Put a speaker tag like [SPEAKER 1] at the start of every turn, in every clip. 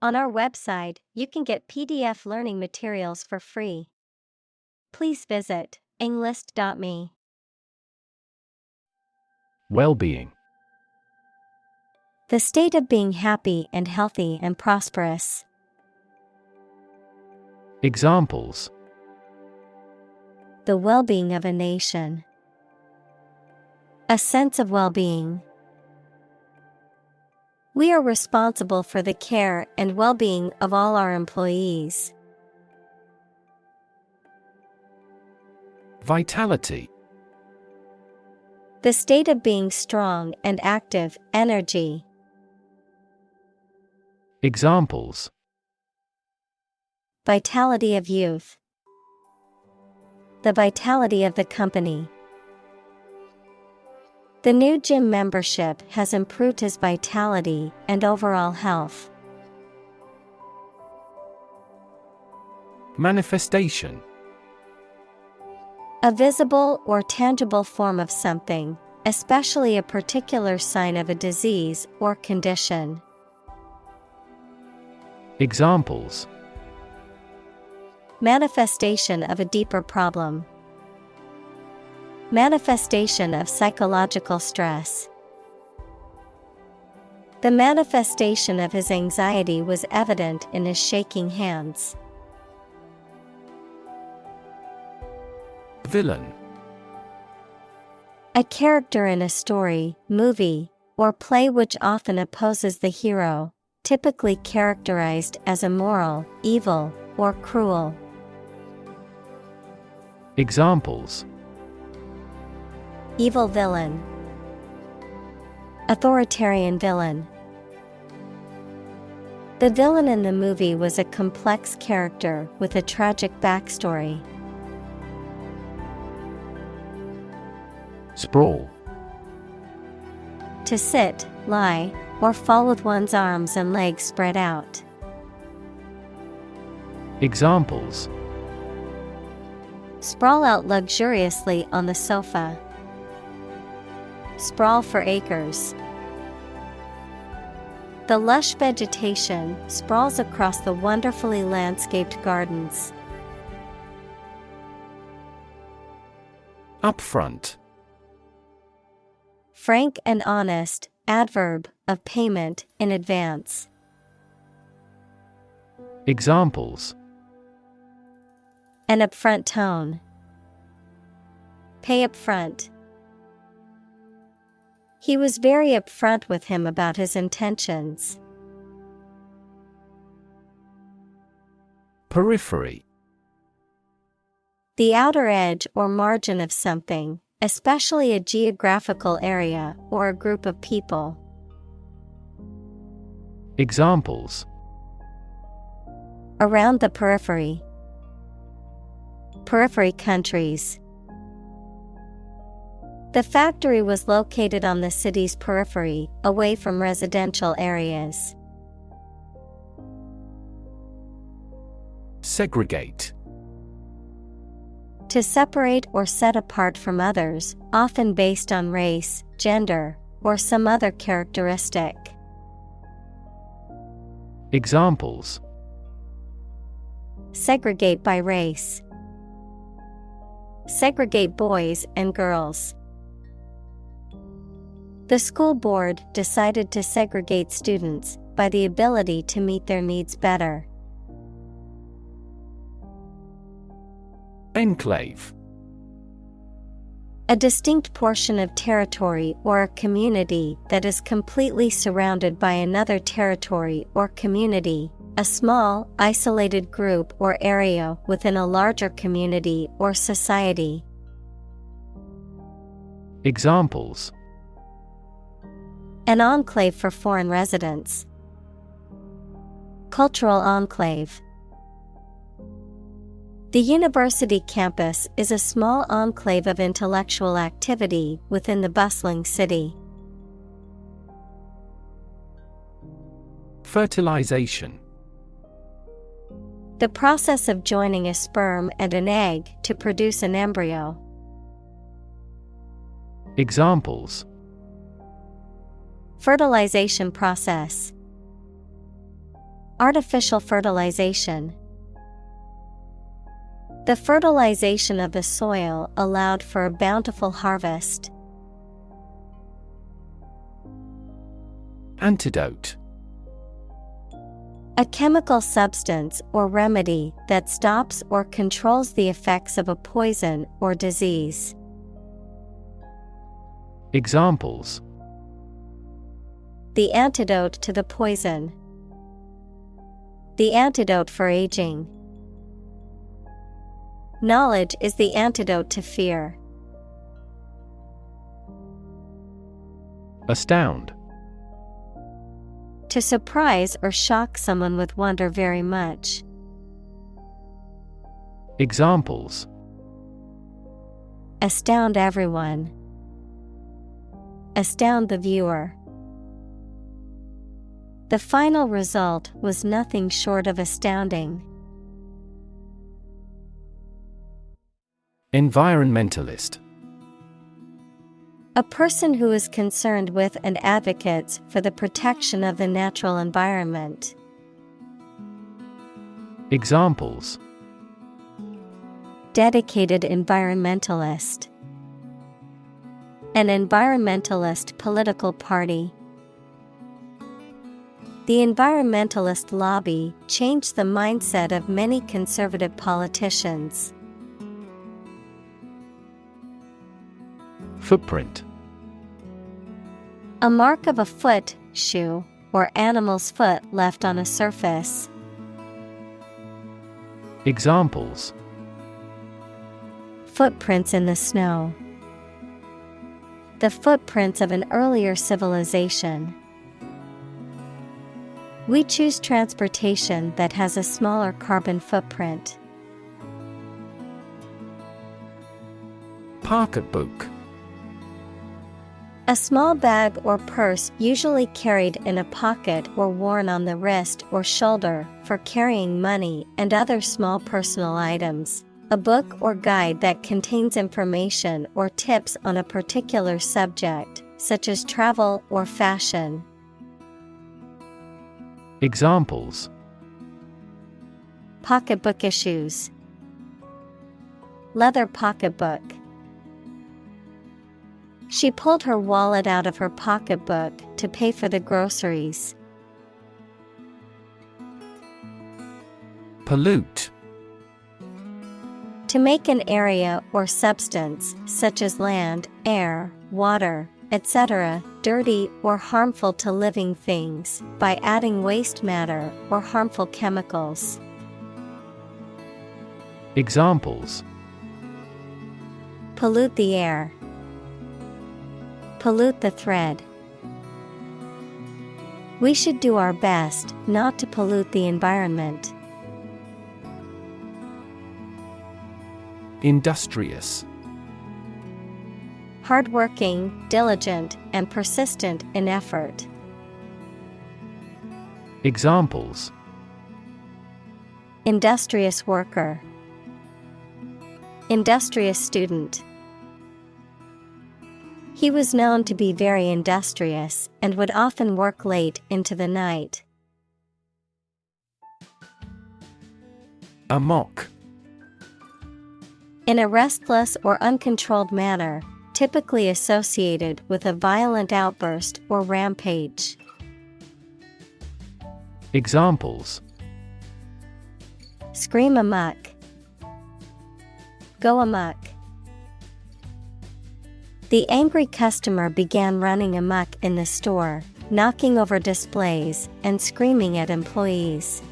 [SPEAKER 1] On our website, you can get PDF learning materials for free. Please visit englist.me.
[SPEAKER 2] Well-being.
[SPEAKER 1] The state of being happy and healthy and prosperous.
[SPEAKER 2] Examples:
[SPEAKER 1] The well-being of a nation. A sense of well-being. We are responsible for the care and well-being of all our employees.
[SPEAKER 2] Vitality.
[SPEAKER 1] The state of being strong and active, energy.
[SPEAKER 2] Examples:
[SPEAKER 1] Vitality of youth. The vitality of the company. The new gym membership has improved his vitality and overall health.
[SPEAKER 2] Manifestation.
[SPEAKER 1] A visible or tangible form of something, especially a particular sign of a disease or condition.
[SPEAKER 2] Examples:
[SPEAKER 1] Manifestation of a deeper problem. Manifestation of psychological stress. The manifestation of his anxiety was evident in his shaking hands.
[SPEAKER 2] Villain.
[SPEAKER 1] A character in a story, movie, or play which often opposes the hero, typically characterized as immoral, evil, or cruel.
[SPEAKER 2] Examples:
[SPEAKER 1] Evil villain. Authoritarian villain. The villain in the movie was a complex character with a tragic backstory.
[SPEAKER 2] Sprawl.
[SPEAKER 1] To sit, lie, or fall with one's arms and legs spread out.
[SPEAKER 2] Examples:
[SPEAKER 1] Sprawl out luxuriously on the sofa. Sprawl for acres. The lush vegetation sprawls across the wonderfully landscaped gardens.
[SPEAKER 2] Upfront.
[SPEAKER 1] Frank and honest, adverb, of payment, in advance.
[SPEAKER 2] Examples:
[SPEAKER 1] An upfront tone. Pay up front. He was very upfront with him about his intentions.
[SPEAKER 2] Periphery.
[SPEAKER 1] The outer edge or margin of something, especially a geographical area or a group of people.
[SPEAKER 2] Examples:
[SPEAKER 1] Around the periphery. Periphery countries. The factory was located on the city's periphery, away from residential areas.
[SPEAKER 2] Segregate.
[SPEAKER 1] To separate or set apart from others, often based on race, gender, or some other characteristic.
[SPEAKER 2] Examples:
[SPEAKER 1] Segregate by race. Segregate boys and girls. The school board decided to segregate students by the ability to meet their needs better.
[SPEAKER 2] Enclave.
[SPEAKER 1] A distinct portion of territory or a community that is completely surrounded by another territory or community, a small, isolated group or area within a larger community or society.
[SPEAKER 2] Examples:
[SPEAKER 1] An enclave for foreign residents. Cultural enclave. The university campus is a small enclave of intellectual activity within the bustling city.
[SPEAKER 2] Fertilization.
[SPEAKER 1] The process of joining a sperm and an egg to produce an embryo.
[SPEAKER 2] Examples:
[SPEAKER 1] Fertilization process. Artificial fertilization. The fertilization of the soil allowed for a bountiful harvest.
[SPEAKER 2] Antidote.
[SPEAKER 1] A chemical substance or remedy that stops or controls the effects of a poison or disease.
[SPEAKER 2] Examples:
[SPEAKER 1] The antidote to the poison. The antidote for aging. Knowledge is the antidote to fear.
[SPEAKER 2] Astound.
[SPEAKER 1] To surprise or shock someone with wonder very much.
[SPEAKER 2] Examples:
[SPEAKER 1] Astound everyone. Astound the viewer. The final result was nothing short of astounding.
[SPEAKER 2] Environmentalist.
[SPEAKER 1] A person who is concerned with and advocates for the protection of the natural environment.
[SPEAKER 2] Examples:
[SPEAKER 1] Dedicated environmentalist. An environmentalist political party. The environmentalist lobby changed the mindset of many conservative politicians.
[SPEAKER 2] Footprint.
[SPEAKER 1] A mark of a foot, shoe, or animal's foot left on a surface.
[SPEAKER 2] Examples:
[SPEAKER 1] Footprints in the snow. The footprints of an earlier civilization. We choose transportation that has a smaller carbon footprint.
[SPEAKER 2] Pocketbook.
[SPEAKER 1] A small bag or purse usually carried in a pocket or worn on the wrist or shoulder for carrying money and other small personal items. A book or guide that contains information or tips on a particular subject, such as travel or fashion.
[SPEAKER 2] Examples:
[SPEAKER 1] Pocketbook issues. Leather pocketbook. She pulled her wallet out of her pocketbook to pay for the groceries.
[SPEAKER 2] Pollute.
[SPEAKER 1] To make an area or substance, such as land, air, water, etc., dirty or harmful to living things, by adding waste matter or harmful chemicals.
[SPEAKER 2] Examples:
[SPEAKER 1] Pollute the air. Pollute the thread. We should do our best not to pollute the environment.
[SPEAKER 2] Industrious.
[SPEAKER 1] Hardworking, diligent, and persistent in effort.
[SPEAKER 2] Examples:
[SPEAKER 1] Industrious worker. Industrious student. He was known to be very industrious and would often work late into the night.
[SPEAKER 2] Amok.
[SPEAKER 1] In a restless or uncontrolled manner, typically associated with a violent outburst or rampage.
[SPEAKER 2] Examples:
[SPEAKER 1] Scream amok. Go amok. The angry customer began running amok in the store, knocking over displays and screaming at employees.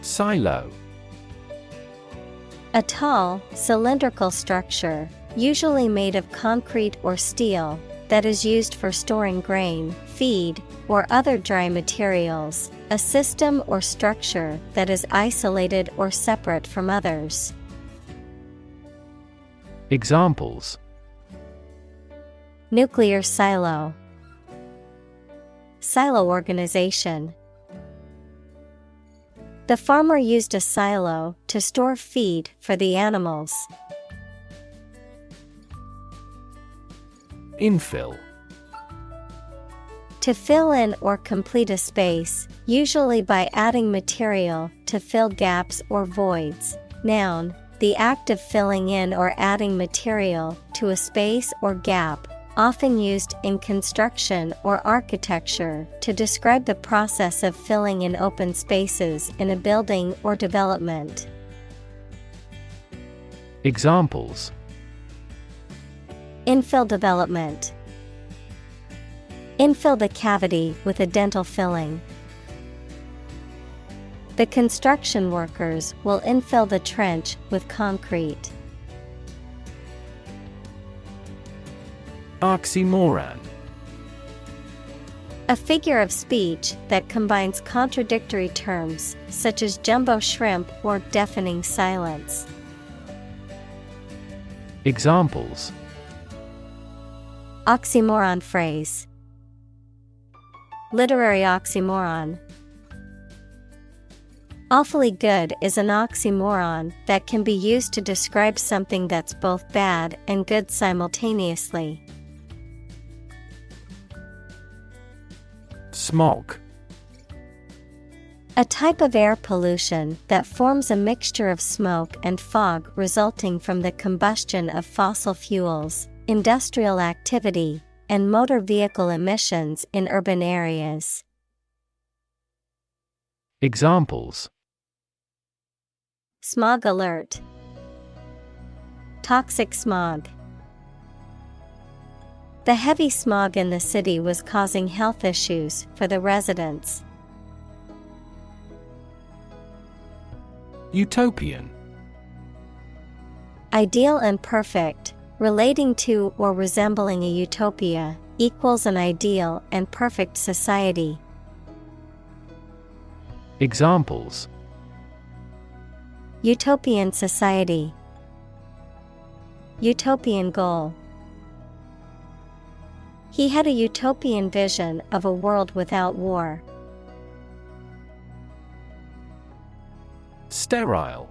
[SPEAKER 2] Silo.
[SPEAKER 1] A tall, cylindrical structure, usually made of concrete or steel, that is used for storing grain, feed, or other dry materials, a system or structure that is isolated or separate from others.
[SPEAKER 2] Examples:
[SPEAKER 1] Nuclear silo. Silo organization. The farmer used a silo to store feed for the animals.
[SPEAKER 2] Infill.
[SPEAKER 1] To fill in or complete a space, usually by adding material to fill gaps or voids. Noun, the act of filling in or adding material to a space or gap, often used in construction or architecture to describe the process of filling in open spaces in a building or development.
[SPEAKER 2] Examples:
[SPEAKER 1] Infill development. Infill the cavity with a dental filling. The construction workers will infill the trench with concrete.
[SPEAKER 2] Oxymoron.
[SPEAKER 1] A figure of speech that combines contradictory terms, such as jumbo shrimp or deafening silence.
[SPEAKER 2] Examples:
[SPEAKER 1] Oxymoron phrase. Literary oxymoron. Awfully good is an oxymoron that can be used to describe something that's both bad and good simultaneously.
[SPEAKER 2] Smog.
[SPEAKER 1] A type of air pollution that forms a mixture of smoke and fog resulting from the combustion of fossil fuels, industrial activity, and motor vehicle emissions in urban areas.
[SPEAKER 2] Examples:
[SPEAKER 1] Smog alert. Toxic smog. The heavy smog in the city was causing health issues for the residents.
[SPEAKER 2] Utopian.
[SPEAKER 1] Ideal and perfect, relating to or resembling a utopia, equals an ideal and perfect society.
[SPEAKER 2] Examples:
[SPEAKER 1] Utopian society. Utopian goal. He had a utopian vision of a world without war.
[SPEAKER 2] Sterile.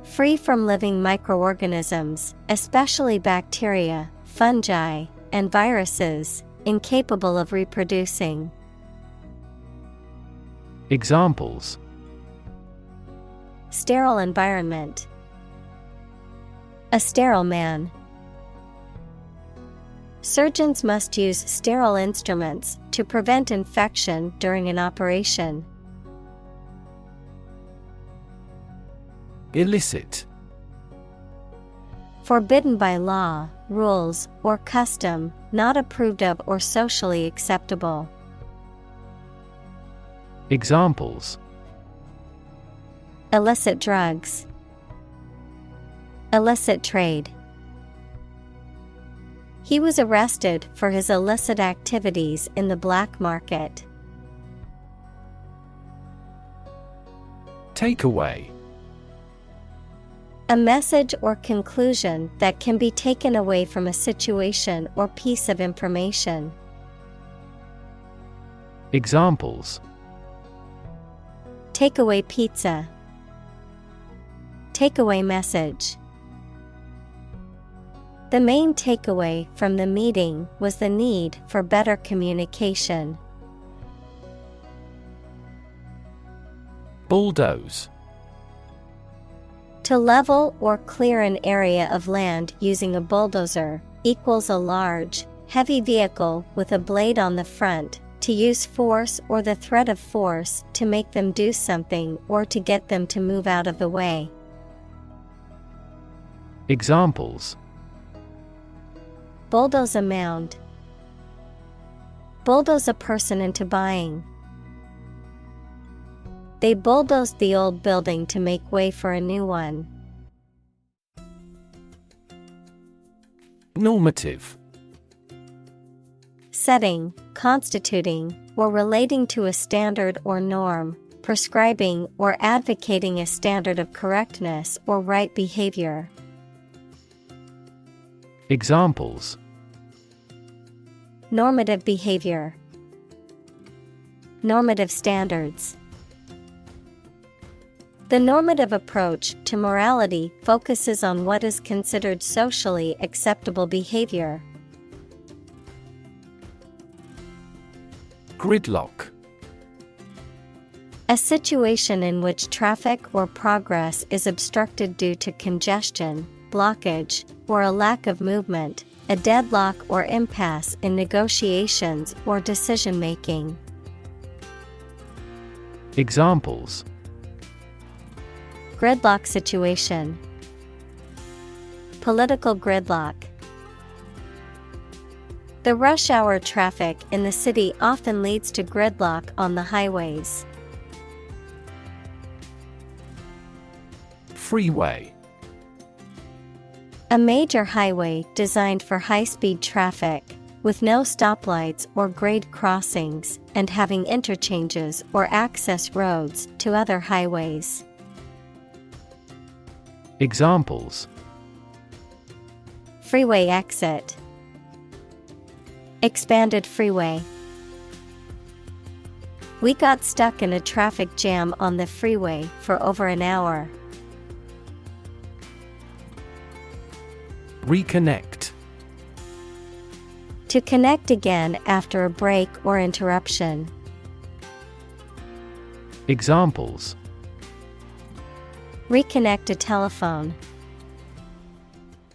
[SPEAKER 1] Free from living microorganisms, especially bacteria, fungi, and viruses, incapable of reproducing.
[SPEAKER 2] Examples:
[SPEAKER 1] Sterile environment. A sterile man. Surgeons must use sterile instruments to prevent infection during an operation.
[SPEAKER 2] Illicit.
[SPEAKER 1] Forbidden by law, rules, or custom, not approved of or socially acceptable.
[SPEAKER 2] Examples:
[SPEAKER 1] Illicit drugs. Illicit trade. He was arrested for his illicit activities in the black market.
[SPEAKER 2] Takeaway.
[SPEAKER 1] A message or conclusion that can be taken away from a situation or piece of information.
[SPEAKER 2] Examples:
[SPEAKER 1] Takeaway pizza. Takeaway message. The main takeaway from the meeting was the need for better communication.
[SPEAKER 2] Bulldoze.
[SPEAKER 1] To level or clear an area of land using a bulldozer, equals a large, heavy vehicle with a blade on the front, to use force or the threat of force to make them do something or to get them to move out of the way.
[SPEAKER 2] Examples:
[SPEAKER 1] Bulldoze a mound. Bulldoze a person into buying. They bulldozed the old building to make way for a new one.
[SPEAKER 2] Normative.
[SPEAKER 1] Setting, constituting, or relating to a standard or norm, prescribing or advocating a standard of correctness or right behavior.
[SPEAKER 2] Examples:
[SPEAKER 1] Normative behavior. Normative standards. The normative approach to morality focuses on what is considered socially acceptable behavior.
[SPEAKER 2] Gridlock.
[SPEAKER 1] A situation in which traffic or progress is obstructed due to congestion, blockage, or a lack of movement, a deadlock or impasse in negotiations or decision-making.
[SPEAKER 2] Examples:
[SPEAKER 1] Gridlock situation. Political gridlock. The rush hour traffic in the city often leads to gridlock on the highways.
[SPEAKER 2] Freeway.
[SPEAKER 1] A major highway designed for high-speed traffic, with no stoplights or grade crossings, and having interchanges or access roads to other highways.
[SPEAKER 2] Examples:
[SPEAKER 1] Freeway exit. Expanded freeway. We got stuck in a traffic jam on the freeway for over an hour.
[SPEAKER 2] Reconnect.
[SPEAKER 1] To connect again after a break or interruption.
[SPEAKER 2] Examples:
[SPEAKER 1] Reconnect a telephone.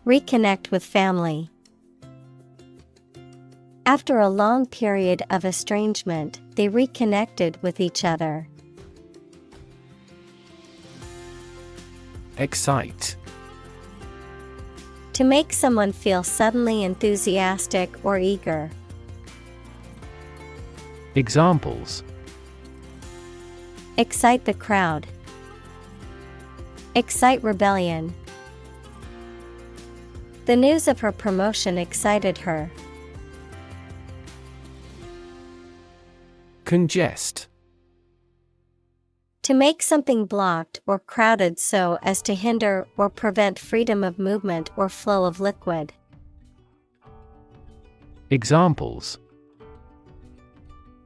[SPEAKER 1] Reconnect with family. After a long period of estrangement, they reconnected with each other.
[SPEAKER 2] Excite.
[SPEAKER 1] To make someone feel suddenly enthusiastic or eager.
[SPEAKER 2] Examples:
[SPEAKER 1] Excite the crowd. Excite rebellion. The news of her promotion excited her.
[SPEAKER 2] Congest.
[SPEAKER 1] To make something blocked or crowded so as to hinder or prevent freedom of movement or flow of liquid.
[SPEAKER 2] Examples: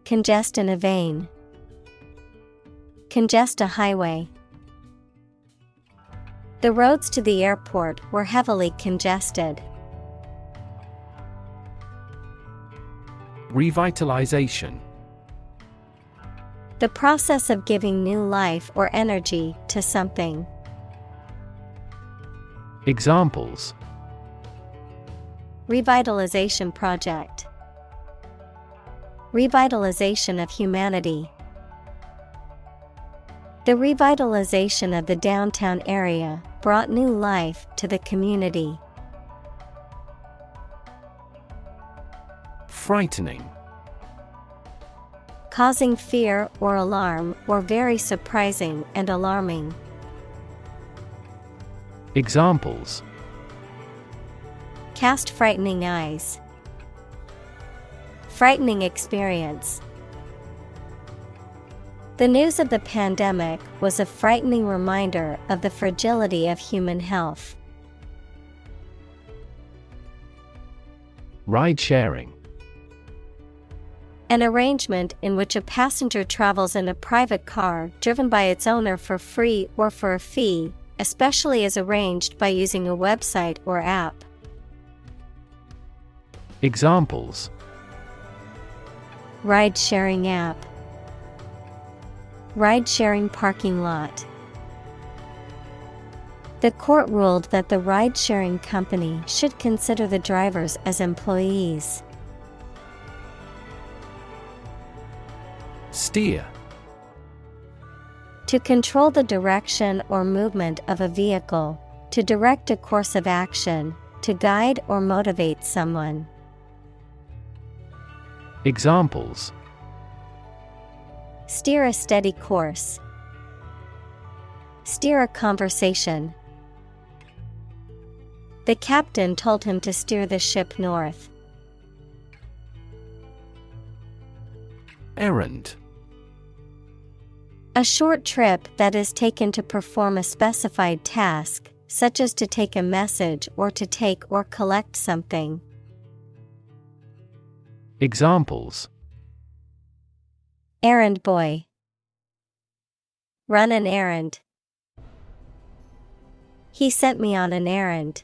[SPEAKER 1] Congest in a vein. Congest a highway. The roads to the airport were heavily congested.
[SPEAKER 2] Revitalization.
[SPEAKER 1] The process of giving new life or energy to something.
[SPEAKER 2] Examples:
[SPEAKER 1] Revitalization project. Revitalization of humanity. The revitalization of the downtown area brought new life to the community.
[SPEAKER 2] Frightening.
[SPEAKER 1] Causing fear or alarm, or very surprising and alarming.
[SPEAKER 2] Examples:
[SPEAKER 1] Cast frightening eyes. Frightening experience. The news of the pandemic was a frightening reminder of the fragility of human health.
[SPEAKER 2] Ride-sharing.
[SPEAKER 1] An arrangement in which a passenger travels in a private car driven by its owner for free or for a fee, especially as arranged by using a website or app.
[SPEAKER 2] Examples:
[SPEAKER 1] Ride-sharing app. Ride-sharing parking lot. The court ruled that the ride-sharing company should consider the drivers as employees.
[SPEAKER 2] Steer.
[SPEAKER 1] To control the direction or movement of a vehicle, to direct a course of action, to guide or motivate someone.
[SPEAKER 2] Examples:
[SPEAKER 1] Steer a steady course. Steer a conversation. The captain told him to steer the ship north.
[SPEAKER 2] Errand.
[SPEAKER 1] A short trip that is taken to perform a specified task, such as to take a message or to take or collect something.
[SPEAKER 2] Examples:
[SPEAKER 1] Errand boy. Run an errand. He sent me on an errand.